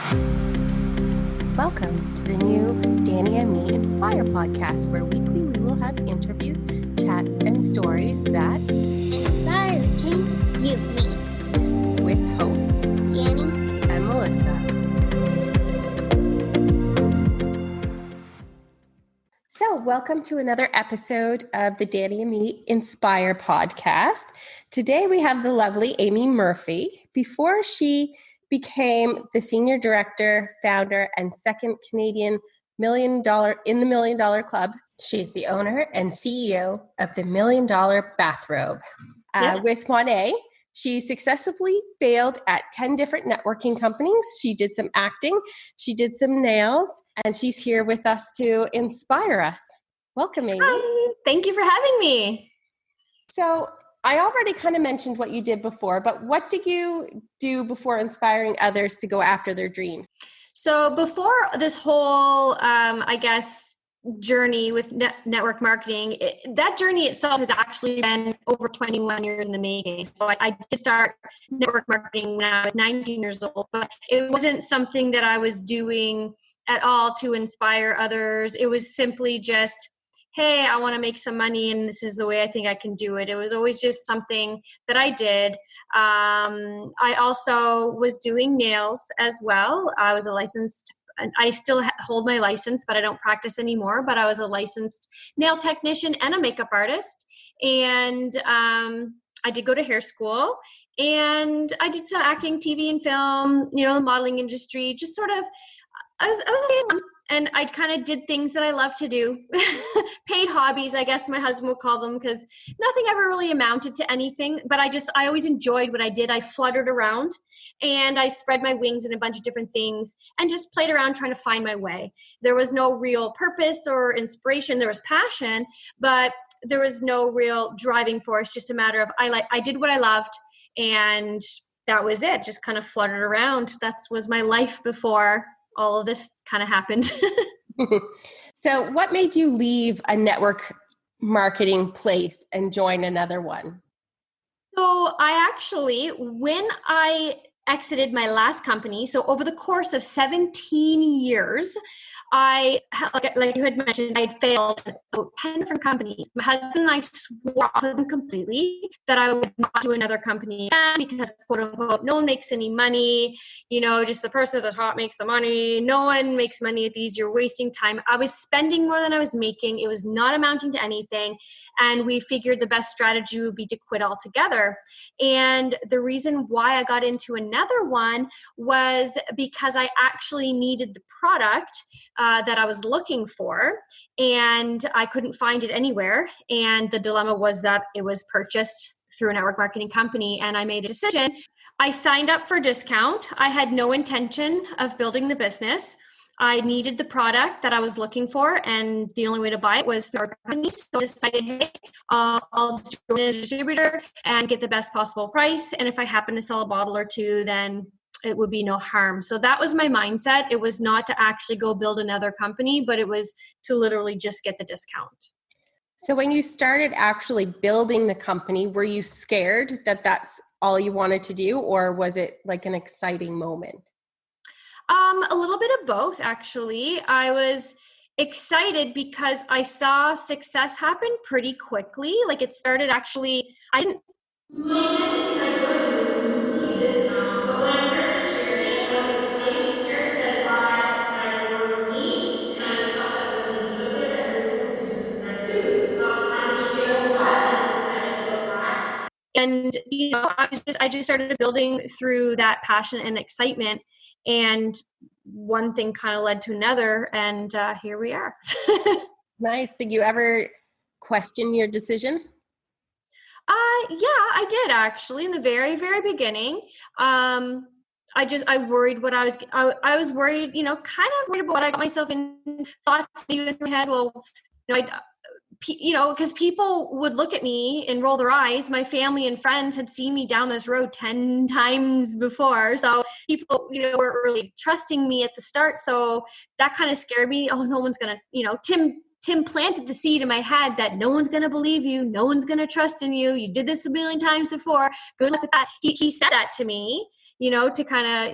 Welcome to the new Dani and Me Inspire podcast, where weekly we will have interviews, chats, and stories that inspire, change, you, me. With hosts Dani and Melissa. So, welcome to another episode of the Dani and Me Inspire podcast. Today we have the lovely Amy Murphy. Before she became the senior director, founder, and second Canadian in the $1 Million Club, she's the owner and CEO of the $1 Million Bathrobe. With Monet, she successfully failed at 10 different networking companies. She did some acting, she did some nails, and she's here with us to inspire us. Welcome, Amy. Hi, thank you for having me. So I already kind of mentioned what you did before, but what did you do before inspiring others to go after their dreams? So before this whole, journey with network marketing, that journey itself has actually been over 21 years in the making. So I did start network marketing when I was 19 years old, but it wasn't something that I was doing at all to inspire others. It was simply just, hey, I want to make some money and this is the way I think I can do it. It was always just something that I did. I also was doing nails as well. I was a licensed, I still hold my license, but I don't practice anymore. But I was a licensed nail technician and a makeup artist. And I did go to hair school. And I did some acting, TV and film, the modeling industry, just sort of, I was a mom, and I kind of did things that I love to do. Paid hobbies, I guess my husband would call them, because nothing ever really amounted to anything. But I always enjoyed what I did. I fluttered around and I spread my wings in a bunch of different things and just played around trying to find my way. There was no real purpose or inspiration. There was passion, but there was no real driving force. Just a matter of I did what I loved, and that was it. Just kind of fluttered around. That was my life before all of this kind of happened. So what made you leave a network marketing place and join another one? So when I exited my last company, so over the course of 17 years, like you had mentioned, I had failed at about 10 different companies. My husband and I swore off of them completely, that I would not do another company again because, quote unquote, no one makes any money. Just the person at the top makes the money. No one makes money at these. You're wasting time. I was spending more than I was making. It was not amounting to anything. And we figured the best strategy would be to quit altogether. And the reason why I got into another one was because I actually needed the product that I was looking for, and I couldn't find it anywhere. And the dilemma was that it was purchased through a network marketing company, and I made a decision. I signed up for a discount. I had no intention of building the business. I needed the product that I was looking for, and the only way to buy it was through our company. So I decided, hey, I'll just join as a distributor and get the best possible price. And if I happen to sell a bottle or two, then it would be no harm. So that was my mindset. It was not to actually go build another company, but it was to literally just get the discount. So when you started actually building the company, were you scared that that's all you wanted to do, or was it like an exciting moment? A little bit of both, actually. I was excited because I saw success happen pretty quickly. Like it started my intention when I joined was a complete discount, but when I started sharing, I was excited to share because I said it worked for me, and I felt that there was a need of it, that other people could use it too. So I just shared a lot as excited about that. And I just started building through that passion and excitement, and one thing kind of led to another, and here we are. Nice. Did you ever question your decision? Yeah, I did actually in the very, very beginning. I worried what I was worried, kind of worried about what I got myself in, thoughts in my head. Well, because people would look at me and roll their eyes. My family and friends had seen me down this road 10 times before. So people, weren't really trusting me at the start. So that kind of scared me. Oh, no one's going to, Tim planted the seed in my head that no one's going to believe you. No one's going to trust in you. You did this a million times before. Good luck with that. He said that to me, to kind of,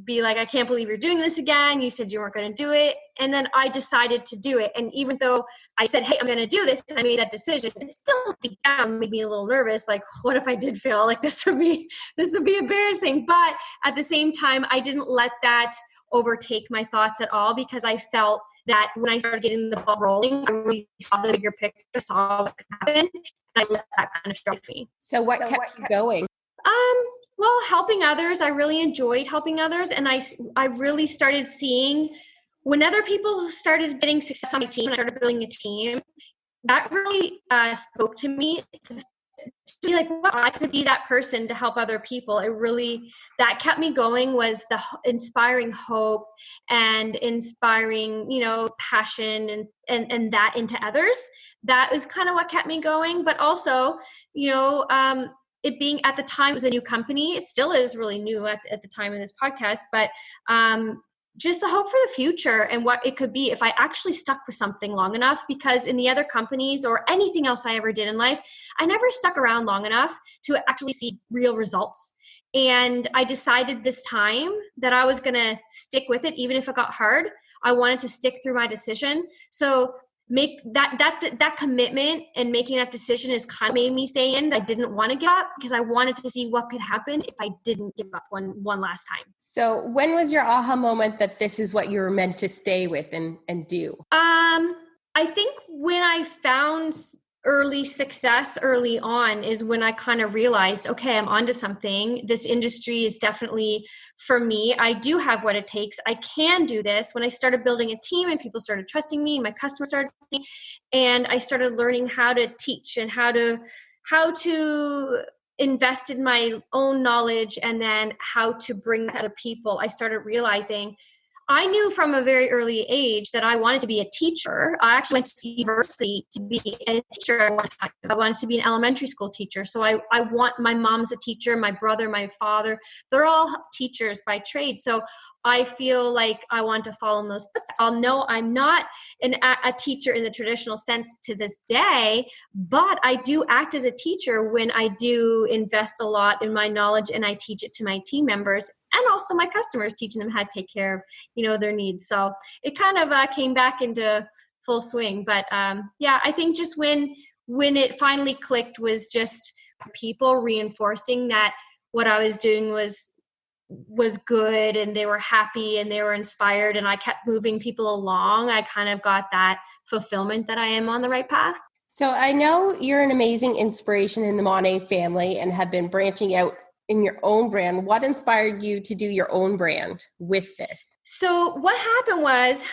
be like, I can't believe you're doing this again. You said you weren't going to do it. And then I decided to do it. And even though I said, hey, I'm going to do this, and I made that decision, it still deep down made me a little nervous. Like, what if I did fail? Like, this would be embarrassing. But at the same time, I didn't let that overtake my thoughts at all, because I felt that when I started getting the ball rolling, I really saw the bigger picture, saw what could happen, and I let that kind of drive me. So what kept you going? Well, helping others. I really enjoyed helping others, and I really started seeing when other people started getting success on my team, and I started building a team. That really spoke to me. To be like, well, I could be that person to help other people. That kept me going, was the inspiring hope and inspiring, passion and that into others. That was kind of what kept me going. But also, it being, at the time, it was a new company. It still is really new at the time of this podcast, but just the hope for the future and what it could be if I actually stuck with something long enough. Because in the other companies or anything else I ever did in life, I never stuck around long enough to actually see real results. And I decided this time that I was going to stick with it, even if it got hard. I wanted to stick through my decision. So make that commitment and making that decision is kind of made me stay in. I didn't want to give up, because I wanted to see what could happen if I didn't give up one last time. So when was your aha moment that this is what you were meant to stay with and do? I think when I found early success early on is when I kind of realized, okay, I'm onto something. This industry is definitely for me. I do have what it takes. I can do this. When I started building a team and people started trusting me and my customers started trusting me, and I started learning how to teach and how to invest in my own knowledge, and then how to bring that to other people, I started realizing I knew from a very early age that I wanted to be a teacher. I actually went to university to be a teacher at one time. I wanted to be an elementary school teacher. So my mom's a teacher, my brother, my father, they're all teachers by trade. So I feel like I want to follow in those footsteps. I'll know I'm not a teacher in the traditional sense to this day, but I do act as a teacher when I do invest a lot in my knowledge and I teach it to my team members and also my customers, teaching them how to take care of, their needs. So it kind of came back into full swing. But I think just when it finally clicked was just people reinforcing that what I was doing was good, and they were happy and they were inspired, and I kept moving people along. I kind of got that fulfillment that I am on the right path. So I know you're an amazing inspiration in the Monet family and have been branching out in your own brand. What inspired you to do your own brand with this? So what happened was,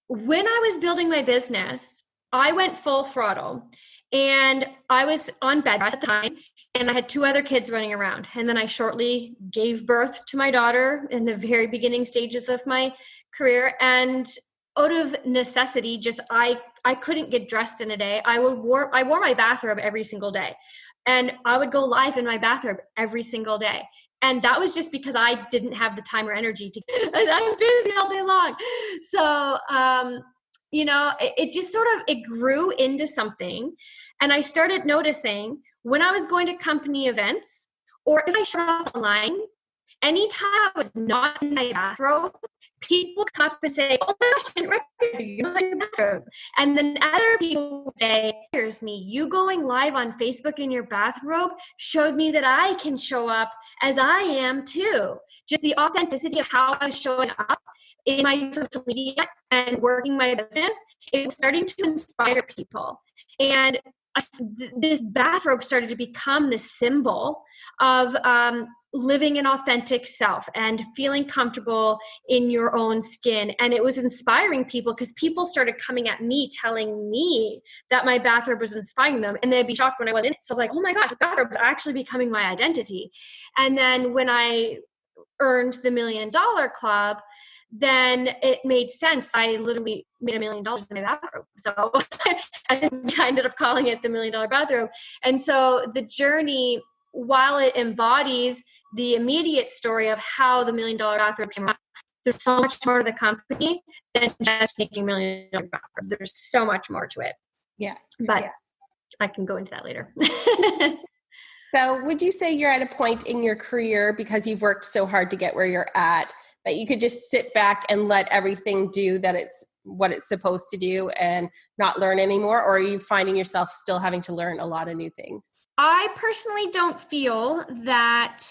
when I was building my business, I went full throttle, and I was on bed rest at the time, and I had 2 other kids running around. And then I shortly gave birth to my daughter in the very beginning stages of my career. And out of necessity, just I couldn't get dressed in a day. I wore my bathrobe every single day. And I would go live in my bathrobe every single day. And that was just because I didn't have the time or energy to, I'm busy all day long. So, it just it grew into something. And I started noticing when I was going to company events, or if I showed up online, anytime I was not in my bathrobe, people would come up and say, oh my gosh, I didn't recognize you in your bathrobe. And then other people would say, here's me, you going live on Facebook in your bathrobe showed me that I can show up as I am too. Just the authenticity of how I was showing up in my social media and working my business, it was starting to inspire people. And this bathrobe started to become the symbol of living an authentic self and feeling comfortable in your own skin. And it was inspiring people, because people started coming at me telling me that my bathrobe was inspiring them, and they'd be shocked when I wasn't. So I was like, oh my gosh, the bathrobe is actually becoming my identity. And then when I earned the $1 Million Club, then it made sense. I literally made $1 million in my bathrobe. So I ended up calling it the $1 Million Bathrobe. And so the journey, while it embodies the immediate story of how the $1 Million Bathrobe came out, there's so much more to the company than just making $1 Million Bathrobe. There's so much more to it. Yeah. But I can go into that later. So would you say you're at a point in your career, because you've worked so hard to get where you're at, that you could just sit back and let everything do that it's what it's supposed to do and not learn anymore? Or are you finding yourself still having to learn a lot of new things? I personally don't feel that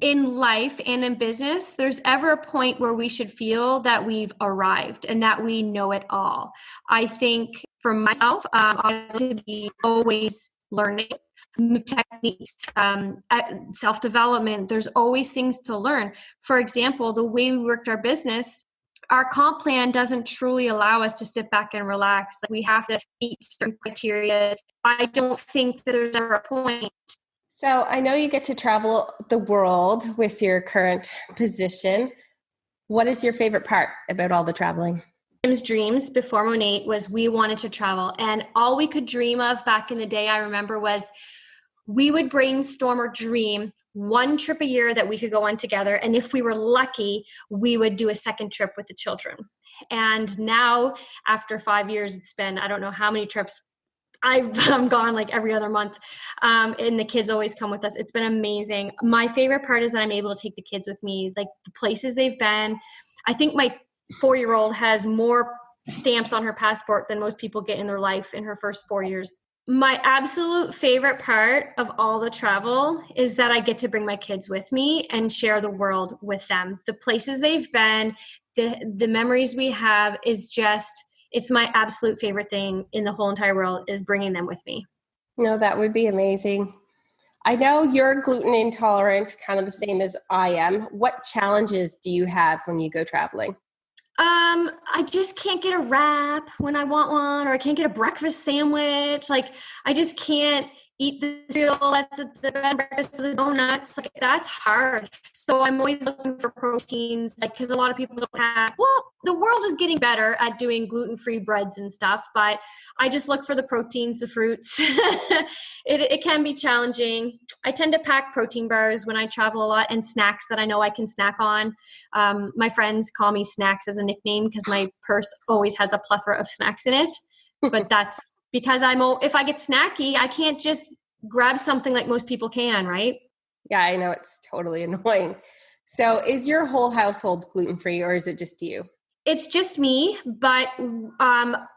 in life and in business, there's ever a point where we should feel that we've arrived and that we know it all. I think for myself, I like to be always learning new techniques, self-development. There's always things to learn. For example, the way we worked our business, our comp plan doesn't truly allow us to sit back and relax. Like, we have to meet certain criteria. I don't think that there's ever a point. So I know you get to travel the world with your current position. What is your favorite part about all the traveling? Jim's dreams before Monate was we wanted to travel. And all we could dream of back in the day, I remember, was we would brainstorm or dream one trip a year that we could go on together. And if we were lucky, we would do a second trip with the children. And now, after 5 years, it's been, I don't know how many trips. I'm gone like every other month. And the kids always come with us. It's been amazing. My favorite part is that I'm able to take the kids with me, like the places they've been. I think my 4-year-old has more stamps on her passport than most people get in their life in her first 4 years. My absolute favorite part of all the travel is that I get to bring my kids with me and share the world with them. The places they've been, the memories we have is just, it's my absolute favorite thing in the whole entire world, is bringing them with me. No, that would be amazing. I know you're gluten intolerant, kind of the same as I am. What challenges do you have when you go traveling? I just can't get a wrap when I want one, or I can't get a breakfast sandwich. Like, I just can't eat the cereal that's at the bed and breakfast, the donuts. Like, that's hard. So I'm always looking for proteins, like, because a lot of people don't have, well, the world is getting better at doing gluten-free breads and stuff, but I just look for the proteins, the fruits. It can be challenging. I tend to pack protein bars when I travel a lot, and snacks that I know I can snack on. My friends call me Snacks as a nickname because my purse always has a plethora of snacks in it. But that's because if I get snacky, I can't just grab something like most people can, right? Yeah, I know, it's totally annoying. So is your whole household gluten-free, or is it just you? It's just me, but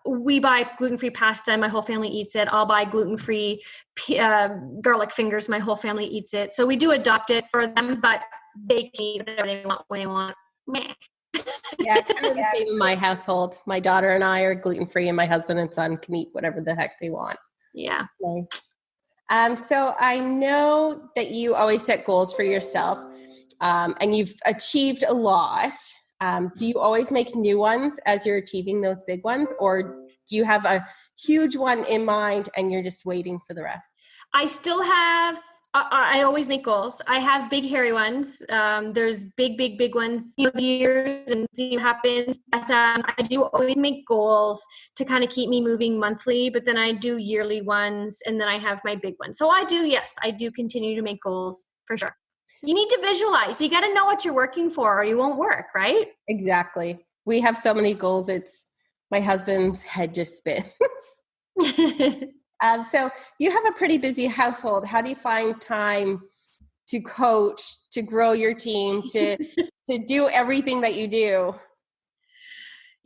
we buy gluten-free pasta and my whole family eats it. I'll buy gluten-free garlic fingers. My whole family eats it. So we do adopt it for them, but they can eat whatever they want when they want. Meh. Yeah, kind of the same in my household. My daughter and I are gluten-free, and my husband and son can eat whatever the heck they want. Yeah. So I know that you always set goals for yourself, and you've achieved a lot. Do you always make new ones as you're achieving those big ones, or do you have a huge one in mind and you're just waiting for the rest? I still have, I always make goals. I have big, hairy ones. There's big ones, the years, and see what happens. But I do always make goals to kind of keep me moving monthly, but then I do yearly ones, and then I have my big ones. So I do continue to make goals for sure. You need to visualize. You got to know what you're working for, or you won't work, right? Exactly. We have so many goals. It's my husband's head just spins. So you have a pretty busy household. How do you find time to coach, to grow your team, to do everything that you do?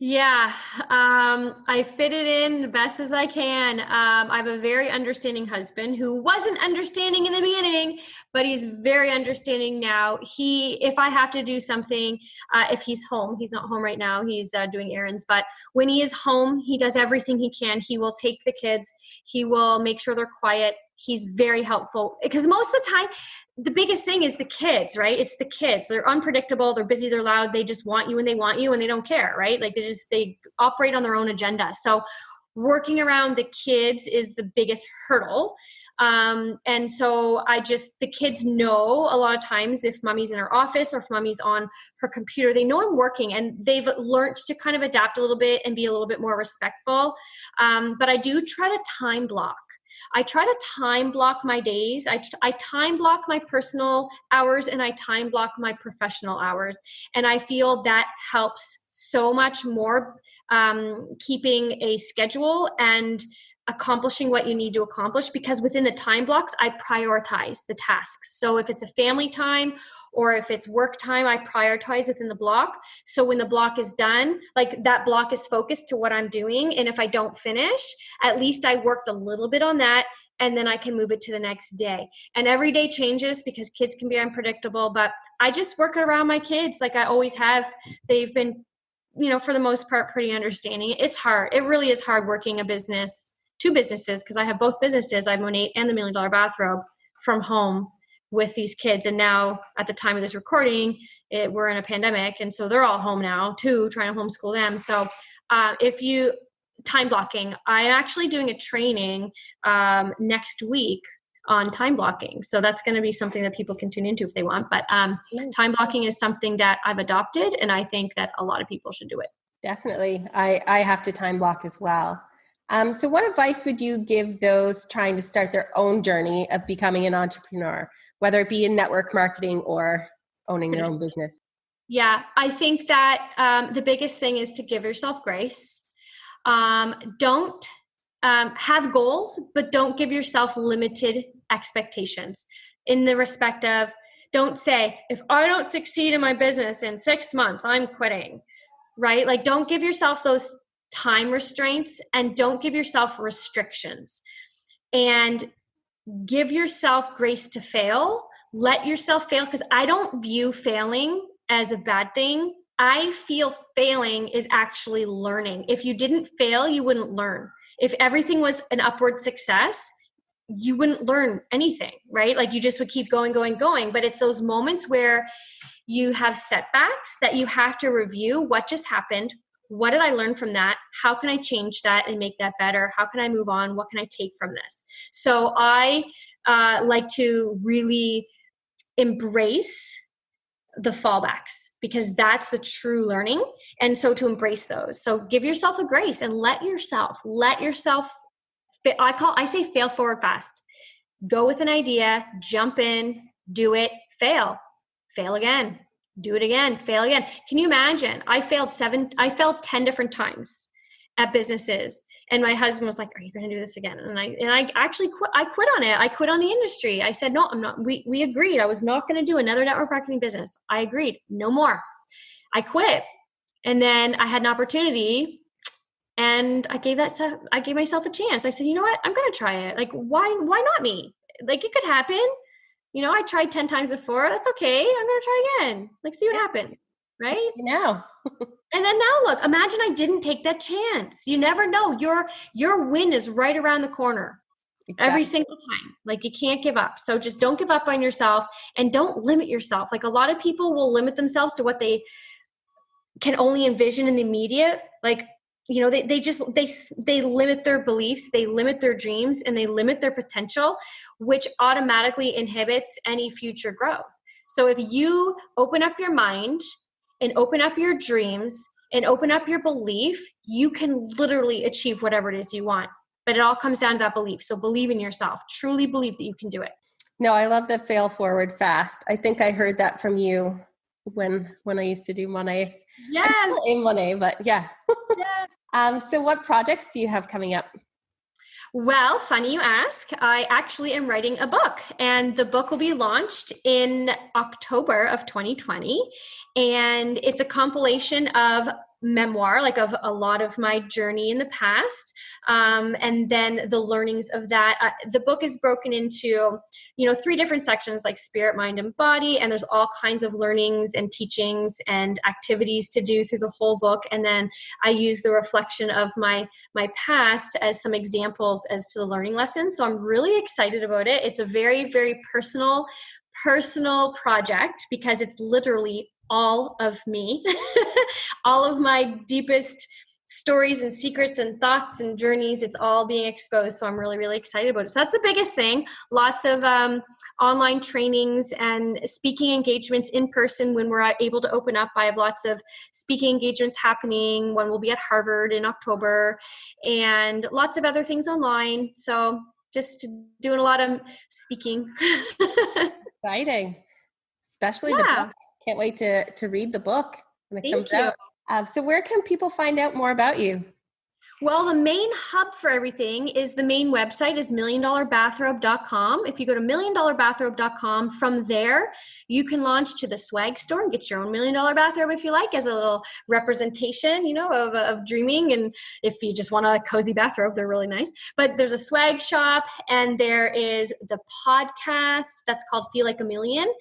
Yeah, I fit it in the best as I can. I have a very understanding husband who wasn't understanding in the beginning, but he's very understanding now. If I have to do something, if he's home, he's not home right now, he's doing errands, but when he is home, he does everything he can. He will take the kids, he will make sure they're quiet. He's very helpful, because most of the time, the biggest thing is the kids, right? It's the kids. They're unpredictable. They're busy. They're loud. They just want you when they want you, and they don't care, right? Like, they operate on their own agenda. So working around the kids is the biggest hurdle. And so the kids know a lot of times if mommy's in her office or if mommy's on her computer, they know I'm working, and they've learned to kind of adapt a little bit and be a little bit more respectful. But I do try to time block. I try to time block my days. I time block my personal hours, and I time block my professional hours. And I feel that helps so much more, keeping a schedule and accomplishing what you need to accomplish, because within the time blocks, I prioritize the tasks. So if it's a family time or if it's work time, I prioritize within the block. So when the block is done, like that block is focused to what I'm doing. And if I don't finish, at least I worked a little bit on that, and then I can move it to the next day. And every day changes because kids can be unpredictable, but I just work around my kids like I always have. They've been, for the most part, pretty understanding. It's hard. It really is hard working a business, two businesses, because I have both businesses. I have Monate and the $1 Million Bathrobe from home with these kids. And now at the time of this recording, we're in a pandemic. And so they're all home now too, trying to homeschool them. So time blocking, I'm actually doing a training next week on time blocking. So that's going to be something that people can tune into if they want. But time blocking is something that I've adopted, and I think that a lot of people should do it. Definitely. I have to time block as well. So what advice would you give those trying to start their own journey of becoming an entrepreneur, whether it be in network marketing or owning their own business? Yeah, I think that the biggest thing is to give yourself grace. Don't have goals, but don't give yourself limited expectations in the respect of, don't say, if I don't succeed in my business in 6 months, I'm quitting, right? Like, don't give yourself those time restraints, and don't give yourself restrictions, and give yourself grace to fail. Let yourself fail, because I don't view failing as a bad thing. I feel failing is actually learning. If you didn't fail, you wouldn't learn. If everything was an upward success, you wouldn't learn anything, right? Like, you just would keep going. But it's those moments where you have setbacks that you have to review what just happened. What did I learn from that? How can I change that and make that better? How can I move on? What can I take from this? So I like to really embrace the fallbacks, because that's the true learning. And so to embrace those. So give yourself a grace and let yourself, I say fail forward fast. Go with an idea, jump in, do it, fail again, do it again, fail again. Can you imagine? I failed 10 different times at businesses. And my husband was like, are you going to do this again? And I actually quit. I quit on it. I quit on the industry. I said, no, I'm not. We agreed. I was not going to do another network marketing business. I agreed. No more. I quit. And then I had an opportunity, and I gave myself a chance. I said, you know what? I'm going to try it. Like, why not me? Like, it could happen. I tried 10 times before. That's okay. I'm going to try again. Like, see what happens. Right? And then now look, imagine I didn't take that chance. You never know. Your win is right around the corner. Exactly. Every single time. Like, you can't give up. So just don't give up on yourself, and don't limit yourself. Like, a lot of people will limit themselves to what they can only envision in the immediate. Like, they limit their beliefs, they limit their dreams, and they limit their potential, which automatically inhibits any future growth. So if you open up your mind and open up your dreams and open up your belief, you can literally achieve whatever it is you want. But it all comes down to that belief. So believe in yourself. Truly believe that you can do it. No, I love the fail forward fast. I think I heard that from you when I used to do Monate. Yes. I'm still in Monate, but yeah. Yes. So what projects do you have coming up? Well, funny you ask. I actually am writing a book, and the book will be launched in October of 2020. And it's a compilation of memoir, like of a lot of my journey in the past. And then the learnings of that. The book is broken into, 3 different sections, like spirit, mind, and body. And there's all kinds of learnings and teachings and activities to do through the whole book. And then I use the reflection of my past as some examples as to the learning lessons. So I'm really excited about it. It's a very, very personal project, because it's literally all of me, all of my deepest stories and secrets and thoughts and journeys. It's all being exposed. So I'm really, really excited about it. So that's the biggest thing. Lots of online trainings and speaking engagements in person when we're able to open up. I have lots of speaking engagements happening. One will be at Harvard in October, and lots of other things online. So just doing a lot of speaking. Exciting. Especially the book. Can't wait to read the book when it comes out. So where can people find out more about you? Well, the main hub for everything is the main website is milliondollarbathrobe.com. If you go to milliondollarbathrobe.com, from there, you can launch to the swag store and get your own $1 million bathrobe if you like, as a little representation, of dreaming. And if you just want a cozy bathrobe, they're really nice. But there's a swag shop, and there is the podcast that's called Feel Like a Million.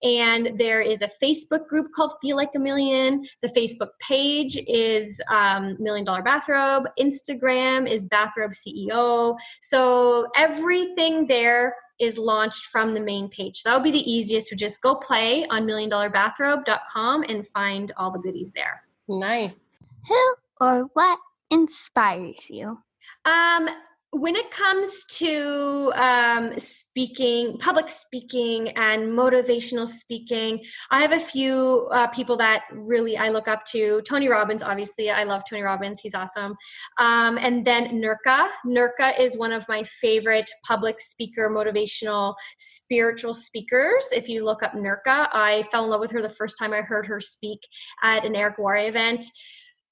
And there is a Facebook group called Feel Like a Million. The Facebook page is $1 Million Bathrobe. Instagram is Bathrobe CEO. So everything there is launched from the main page. So that would be the easiest. So just go play on milliondollarbathrobe.com and find all the goodies there. Nice. Who or what inspires you? When it comes to speaking, public speaking and motivational speaking, I have a few people that really I look up to. Tony Robbins, obviously. I love Tony Robbins. He's awesome. And then Nurka. Nurka is one of my favorite public speaker, motivational, spiritual speakers. If you look up Nurka, I fell in love with her the first time I heard her speak at an Eric Warre event.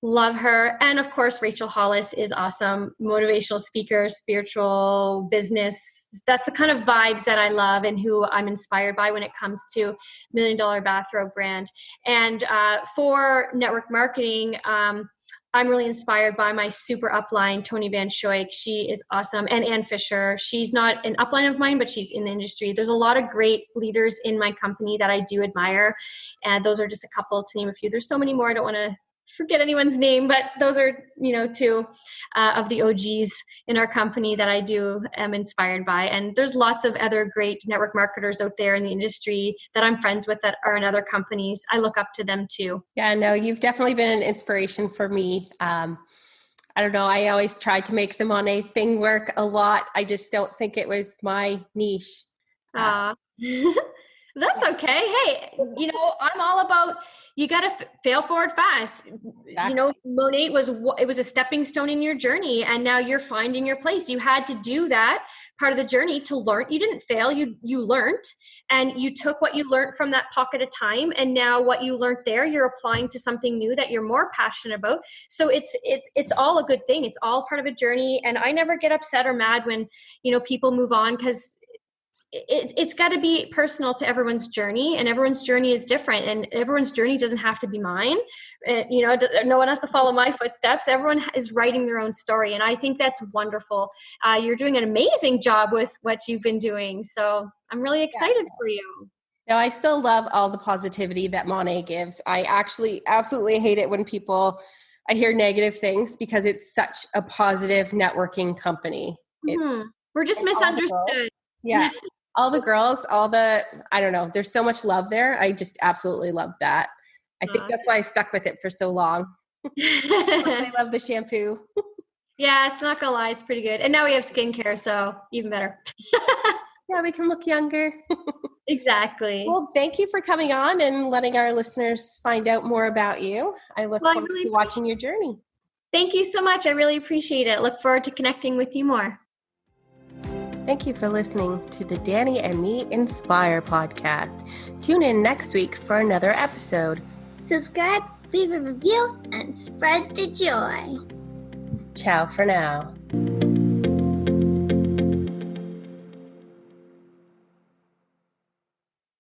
Love her. And of course, Rachel Hollis is awesome. Motivational speaker, spiritual, business. That's the kind of vibes that I love and who I'm inspired by when it comes to $1 Million Bathrobe brand. And for network marketing, I'm really inspired by my super upline, Tony Van Schoik. She is awesome. And Ann Fisher. She's not an upline of mine, but she's in the industry. There's a lot of great leaders in my company that I do admire. And those are just a couple to name a few. There's so many more. I don't want to forget anyone's name, but those are, two of the OGs in our company that I am inspired by. And there's lots of other great network marketers out there in the industry that I'm friends with that are in other companies. I look up to them too. Yeah, no, you've definitely been an inspiration for me. I don't know. I always tried to make the Monet thing work a lot. I just don't think it was my niche. That's okay. Hey, I'm all about, you got to fail forward fast. Exactly. Monet it was a stepping stone in your journey, and now you're finding your place. You had to do that part of the journey to learn. You didn't fail. You learned, and you took what you learned from that pocket of time. And now what you learned there, you're applying to something new that you're more passionate about. So it's all a good thing. It's all part of a journey. And I never get upset or mad when, people move on, because it's got to be personal to everyone's journey, and everyone's journey is different, and everyone's journey doesn't have to be mine. No one has to follow my footsteps. Everyone is writing their own story. And I think that's wonderful. You're doing an amazing job with what you've been doing. So I'm really excited for you. No, I still love all the positivity that Monet gives. I actually absolutely hate it when I hear negative things, because it's such a positive networking company. We're just misunderstood. Yeah. All the girls, I don't know, there's so much love there. I just absolutely love that. I think that's why I stuck with it for so long. I love the shampoo. Yeah, it's not gonna lie, it's pretty good. And now we have skincare, so even better. Yeah, we can look younger. Exactly. Well, thank you for coming on and letting our listeners find out more about you. I look forward to watching your journey. Thank you so much. I really appreciate it. Look forward to connecting with you more. Thank you for listening to the Dani and Me Inspire podcast. Tune in next week for another episode. Subscribe, leave a review, and spread the joy. Ciao for now.